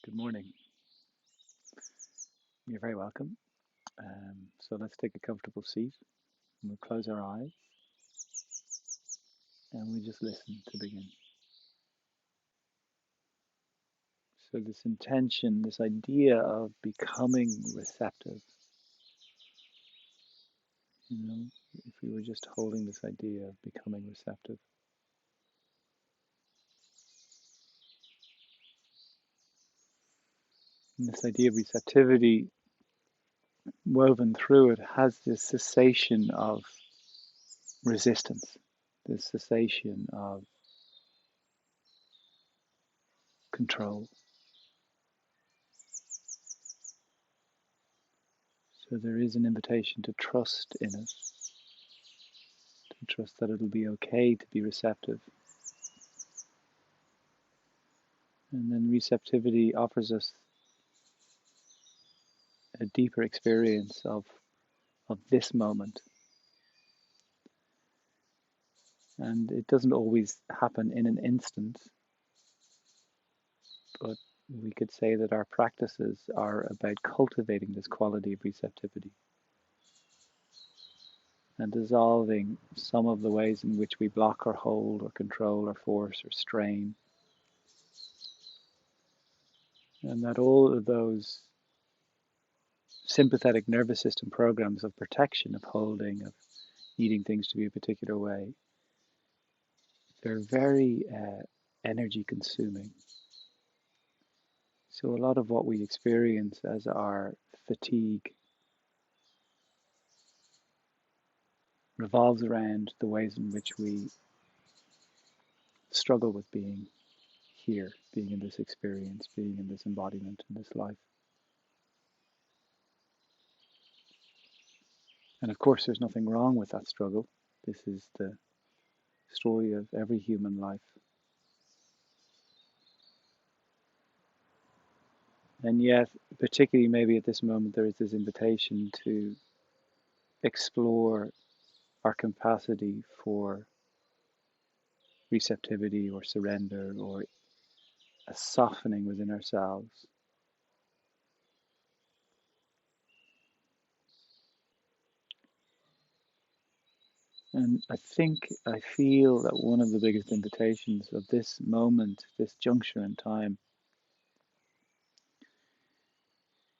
Good morning. You're very welcome. So let's take a comfortable seat and we'll close our eyes and we just listen to begin. So this intention, this idea of becoming receptive, if we were just holding this idea of becoming receptive. And this idea of receptivity woven through it has this cessation of resistance, this cessation of control. So there is an invitation to trust in it, to trust that it'll be okay to be receptive. And then receptivity offers us a deeper experience of this moment. And it doesn't always happen in an instant, but we could say that our practices are about cultivating this quality of receptivity and dissolving some of the ways in which we block or hold or control or force or strain. And that all of those sympathetic nervous system programs of protection, of holding, of needing things to be a particular way, they're very energy consuming. So a lot of what we experience as our fatigue revolves around the ways in which we struggle with being here, being in this experience, being in this embodiment, in this life. And of course, there's nothing wrong with that struggle. This is the story of every human life. And yet, particularly maybe at this moment, there is this invitation to explore our capacity for receptivity or surrender or a softening within ourselves. And I feel that one of the biggest invitations of this moment, this juncture in time,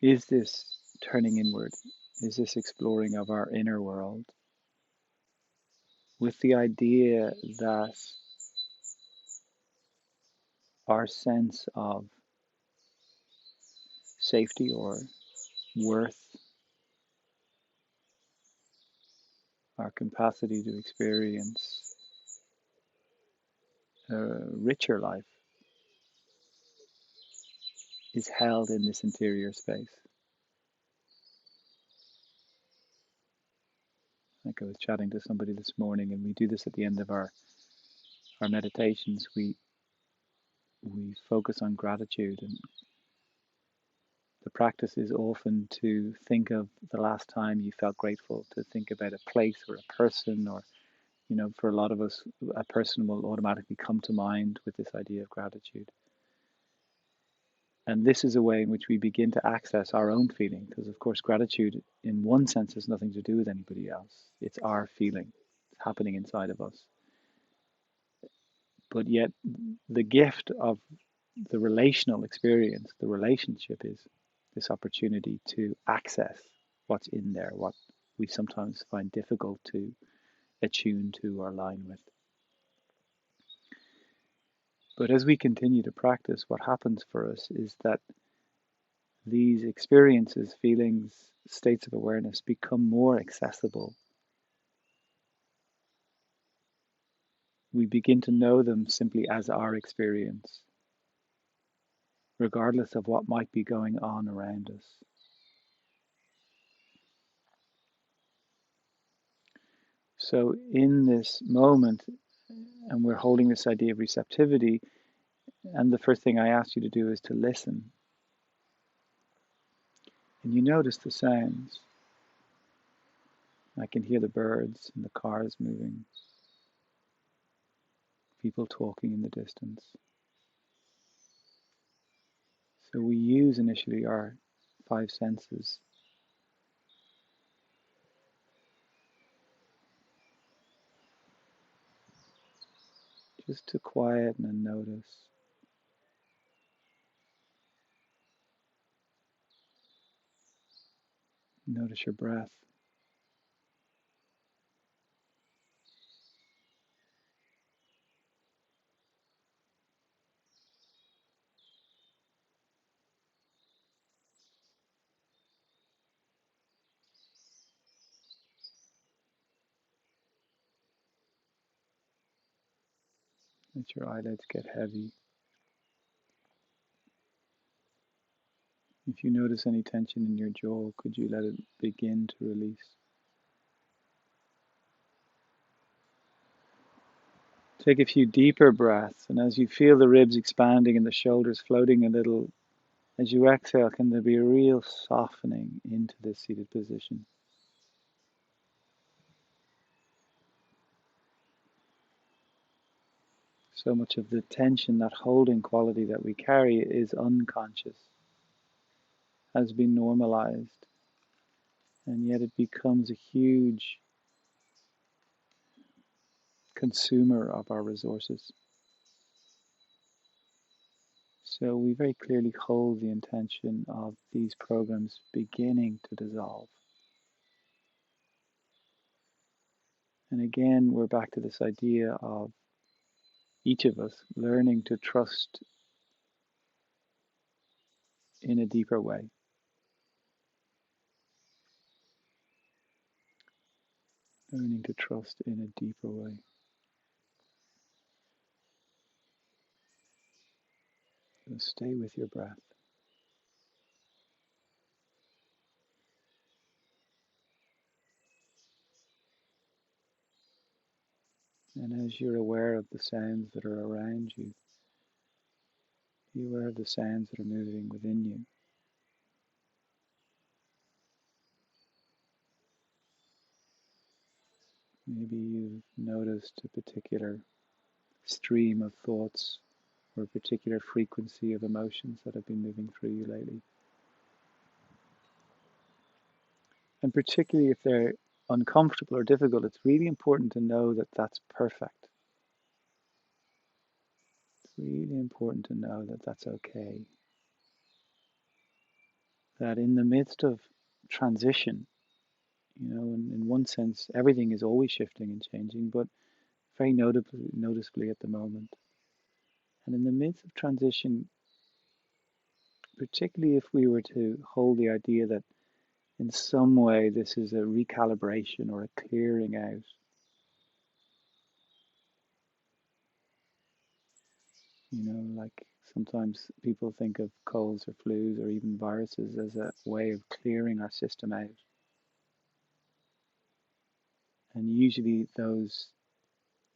is this turning inward, is this exploring of our inner world with the idea that our sense of safety or worth, our capacity to experience a richer life is held in this interior space. Like I was chatting to somebody this morning, and we do this at the end of our meditations. We focus on gratitude, and the practice is often to think of the last time you felt grateful, to think about a place or a person, or for a lot of us, a person will automatically come to mind with this idea of gratitude. And this is a way in which we begin to access our own feeling, because of course gratitude in one sense has nothing to do with anybody else. It's our feeling. It's happening inside of us. But yet the gift of the relational experience, the relationship, is this opportunity to access what's in there, what we sometimes find difficult to attune to or align with. But as we continue to practice, what happens for us is that these experiences, feelings, states of awareness become more accessible. We begin to know them simply as our experience, regardless of what might be going on around us. So in this moment, and we're holding this idea of receptivity, and the first thing I ask you to do is to listen. And you notice the sounds. I can hear the birds and the cars moving, people talking in the distance. So we use initially our five senses just to quieten and notice. Notice your breath. Let your eyelids get heavy. If you notice any tension in your jaw, could you let it begin to release? Take a few deeper breaths, and as you feel the ribs expanding and the shoulders floating a little, as you exhale, can there be a real softening into this seated position? So much of the tension, that holding quality that we carry, is unconscious, has been normalized, and yet it becomes a huge consumer of our resources. So we very clearly hold the intention of these programs beginning to dissolve. And again, we're back to this idea of each of us learning to trust in a deeper way. Learning to trust in a deeper way. So stay with your breath. And as you're aware of the sounds that are around you, be aware of the sounds that are moving within you. Maybe you've noticed a particular stream of thoughts or a particular frequency of emotions that have been moving through you lately. And particularly if they're uncomfortable or difficult, it's really important to know that that's perfect. It's really important to know that that's okay. That in the midst of transition, in one sense, everything is always shifting and changing, but very noticeably at the moment. And in the midst of transition, particularly if we were to hold the idea that in some way this is a recalibration or a clearing out, like sometimes people think of colds or flus or even viruses as a way of clearing our system out. And usually those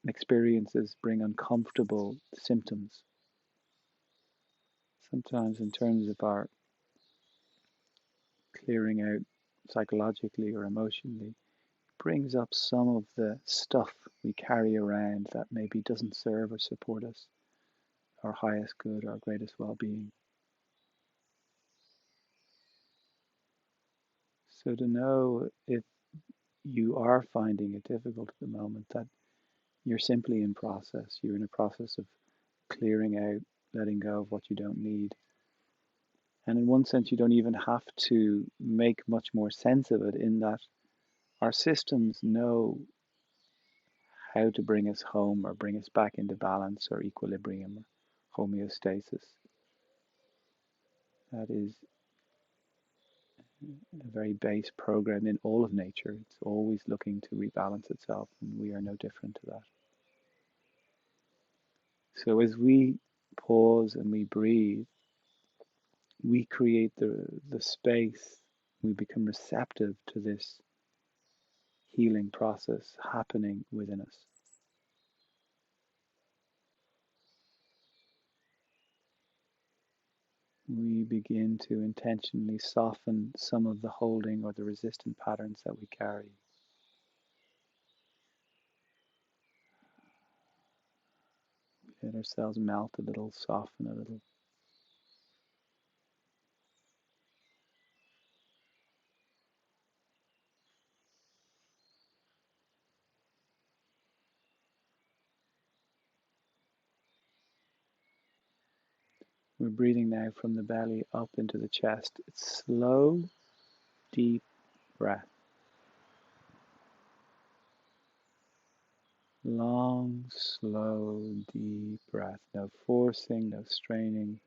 experiences bring uncomfortable symptoms. Sometimes in terms of our clearing out psychologically or emotionally, brings up some of the stuff we carry around that maybe doesn't serve or support us, our highest good, our greatest well-being. So to know if you are finding it difficult at the moment, that you're simply in process. You're in a process of clearing out, letting go of what you don't need. And in one sense, you don't even have to make much more sense of it, in that our systems know how to bring us home or bring us back into balance or equilibrium or homeostasis. That is a very base program in all of nature. It's always looking to rebalance itself, and we are no different to that. So as we pause and we breathe, we create the space, we become receptive to this healing process happening within us. We begin to intentionally soften some of the holding or the resistant patterns that we carry. Let ourselves melt a little, soften a little. We're breathing now from the belly up into the chest. It's slow, deep breath. Long, slow, deep breath. No forcing, no straining.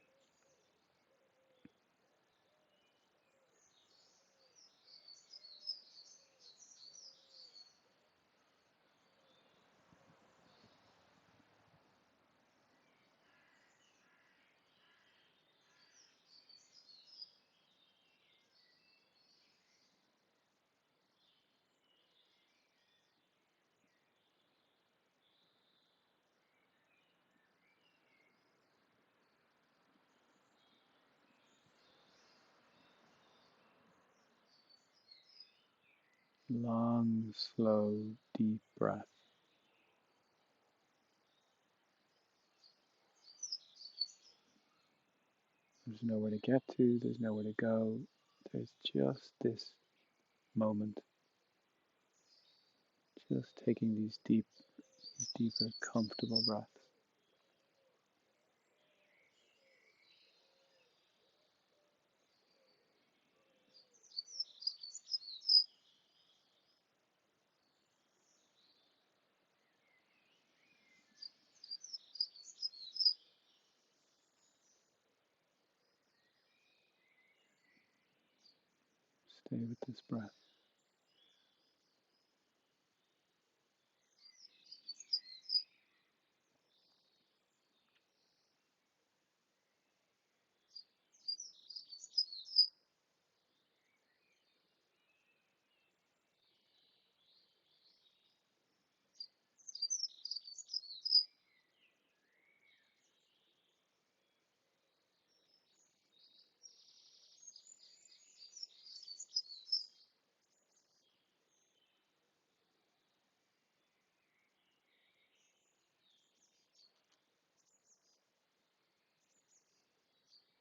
Long, slow, deep breath. There's nowhere to get to, there's nowhere to go. There's just this moment. Just taking these deeper, comfortable breaths. Stay with this breath.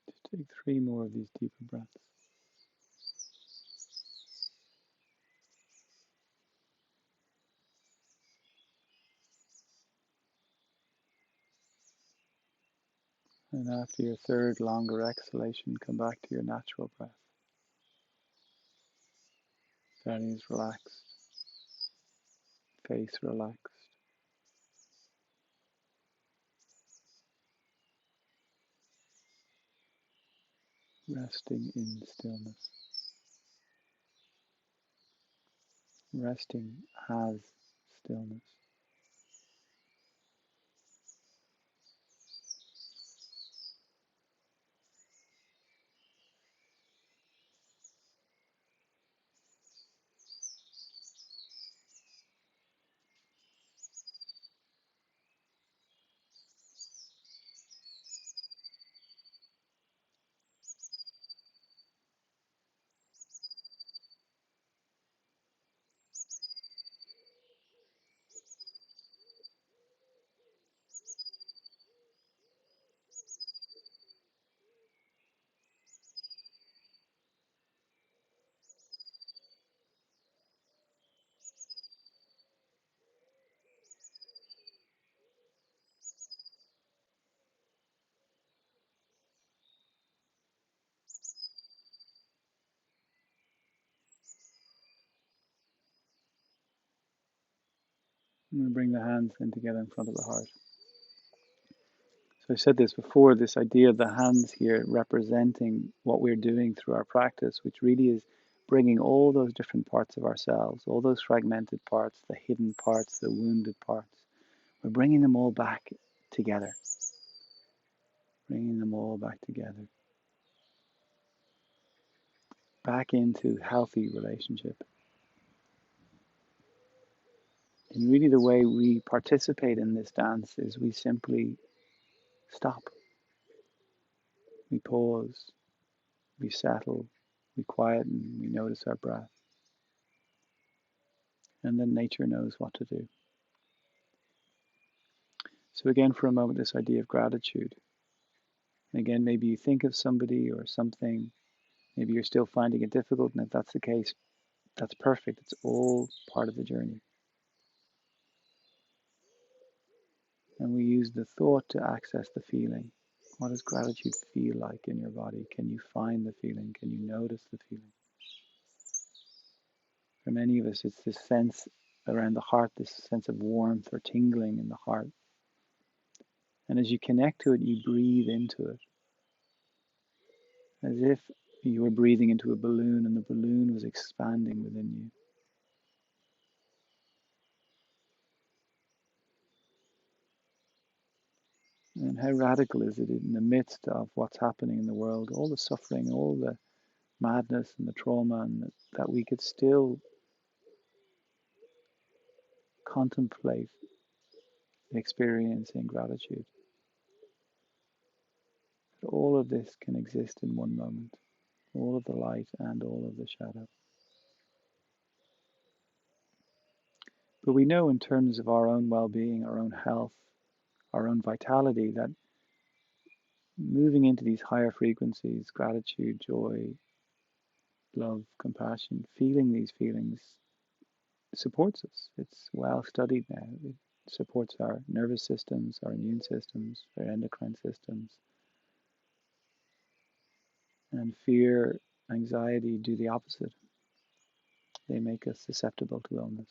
Just take 3 more of these deeper breaths. And after your third longer exhalation, come back to your natural breath. Belly is relaxed, face relaxed, resting in stillness. Resting has stillness. And we bring the hands in together in front of the heart. So I said this before, this idea of the hands here representing what we're doing through our practice, which really is bringing all those different parts of ourselves, all those fragmented parts, the hidden parts, the wounded parts. We're bringing them all back together, bringing them all back together, back into healthy relationship. And really the way we participate in this dance is we simply stop. We pause, we settle, we quieten, we notice our breath. And then nature knows what to do. So again, for a moment, this idea of gratitude. And again, maybe you think of somebody or something, maybe you're still finding it difficult, and if that's the case, that's perfect. It's all part of the journey. And we use the thought to access the feeling. What does gratitude feel like in your body? Can you find the feeling? Can you notice the feeling? For many of us, it's this sense around the heart, this sense of warmth or tingling in the heart. And as you connect to it, you breathe into it, as if you were breathing into a balloon and the balloon was expanding within you. And how radical is it in the midst of what's happening in the world, all the suffering, all the madness and the trauma, and that we could still contemplate experiencing gratitude. That all of this can exist in one moment, all of the light and all of the shadow. But we know in terms of our own well-being, our own health, our own vitality, that moving into these higher frequencies, gratitude, joy, love, compassion, feeling these feelings supports us. It's well studied now. It supports our nervous systems, our immune systems, our endocrine systems. And fear, anxiety do the opposite. They make us susceptible to illness.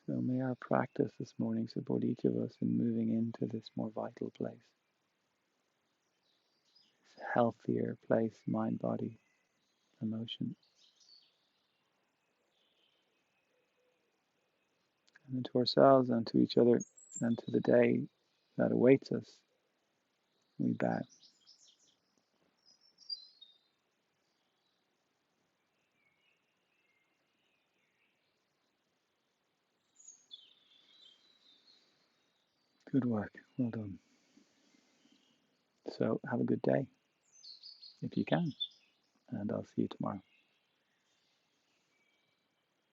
So may our practice this morning support each of us in moving into this more vital place, this healthier place, mind, body, emotion. And to ourselves and to each other and to the day that awaits us, we bow. Good work. Well done. So have a good day if you can, and I'll see you tomorrow.